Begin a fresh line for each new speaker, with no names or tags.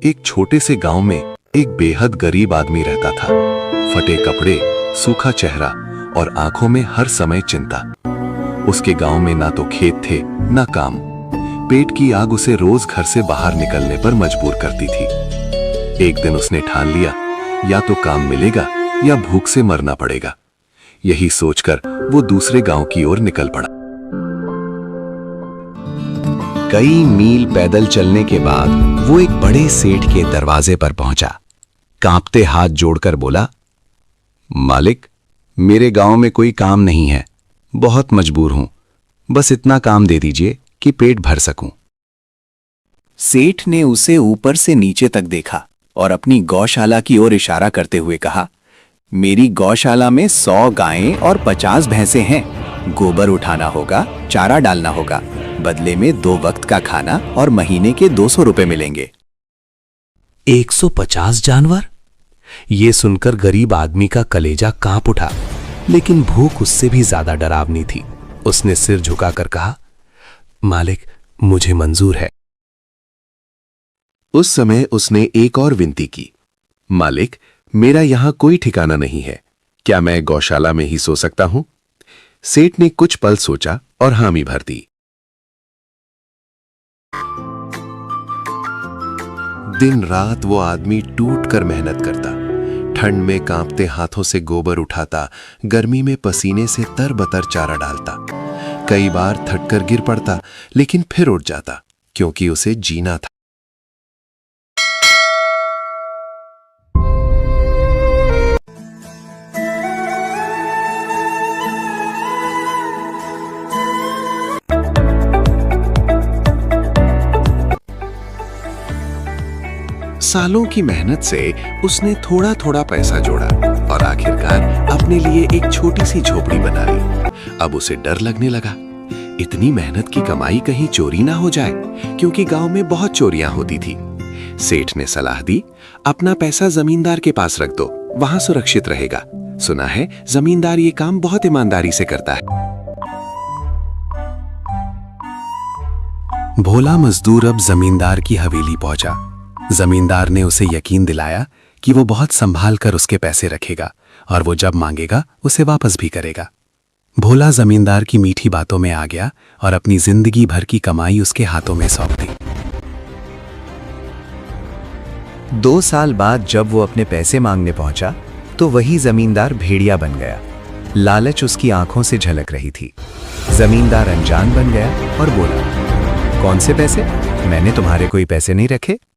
एक छोटे से गांव में एक बेहद गरीब आदमी रहता था। फटे कपड़े, सूखा चेहरा और आंखों में हर समय चिंता। उसके गांव में ना तो खेत थे ना काम। पेट की आग उसे रोज घर से बाहर निकलने पर मजबूर करती थी। एक दिन उसने ठान लिया, या तो काम मिलेगा या भूख से मरना पड़ेगा। यही सोचकर वो दूसरे गांव की ओर निकल पड़ा।
कई मील पैदल चलने के बाद वो एक बड़े सेठ के दरवाजे पर पहुंचा। कांपते हाथ जोड़कर बोला, मालिक, मेरे गांव में कोई काम नहीं है, बहुत मजबूर हूं, बस इतना काम दे दीजिए कि पेट भर सकूं।
सेठ ने उसे ऊपर से नीचे तक देखा और अपनी गौशाला की ओर इशारा करते हुए कहा, मेरी गौशाला में 100 गायें और 50 भैंसें हैं। गोबर उठाना होगा, चारा डालना होगा, बदले में 2 वक्त का खाना और महीने के 200 रुपए मिलेंगे।
150 जानवर? ये सुनकर गरीब आदमी का कलेजा कांप उठा, लेकिन भूख उससे भी ज्यादा डरावनी थी। उसने सिर झुकाकर कहा, मालिक, मुझे मंजूर है।
उस समय उसने एक और विनती की, मालिक, मेरा यहां कोई ठिकाना नहीं है, क्या मैं गौशाला में ही सो सकता हूं? सेठ ने कुछ पल सोचा और हामी भर दी। दिन रात वो आदमी टूट कर मेहनत करता, ठंड में कांपते हाथों से गोबर उठाता, गर्मी में पसीने से तरबतर चारा डालता। कई बार थककर गिर पड़ता, लेकिन फिर उठ जाता, क्योंकि उसे जीना था। सालों की मेहनत से उसने थोड़ा थोड़ा पैसा जोड़ा और आखिरकार अपने लिए एक छोटी सी झोपड़ी बना ली। अब उसे डर लगने लगा, इतनी मेहनत की कमाई कहीं चोरी ना हो जाए, क्योंकि गांव में बहुत चोरियां होती थी। सेठ ने सलाह दी, अपना पैसा जमींदार के पास रख दो, वहां सुरक्षित रहेगा। सुना है जमींदार ये काम बहुत ईमानदारी से करता है।
भोला मजदूर अब जमींदार की हवेली पहुंचा। जमींदार ने उसे यकीन दिलाया कि वो बहुत संभाल कर उसके पैसे रखेगा और वो जब मांगेगा उसे वापस भी करेगा। भोला जमींदार की मीठी बातों में आ गया और अपनी जिंदगी भर की कमाई उसके हाथों में सौंप दी।
2 साल बाद जब वो अपने पैसे मांगने पहुंचा तो वही जमींदार भेड़िया बन गया। लालच उसकी आंखों से झलक रही थी। जमींदार अनजान बन गया और बोला, कौन से पैसे? मैंने तुम्हारे कोई पैसे नहीं रखे।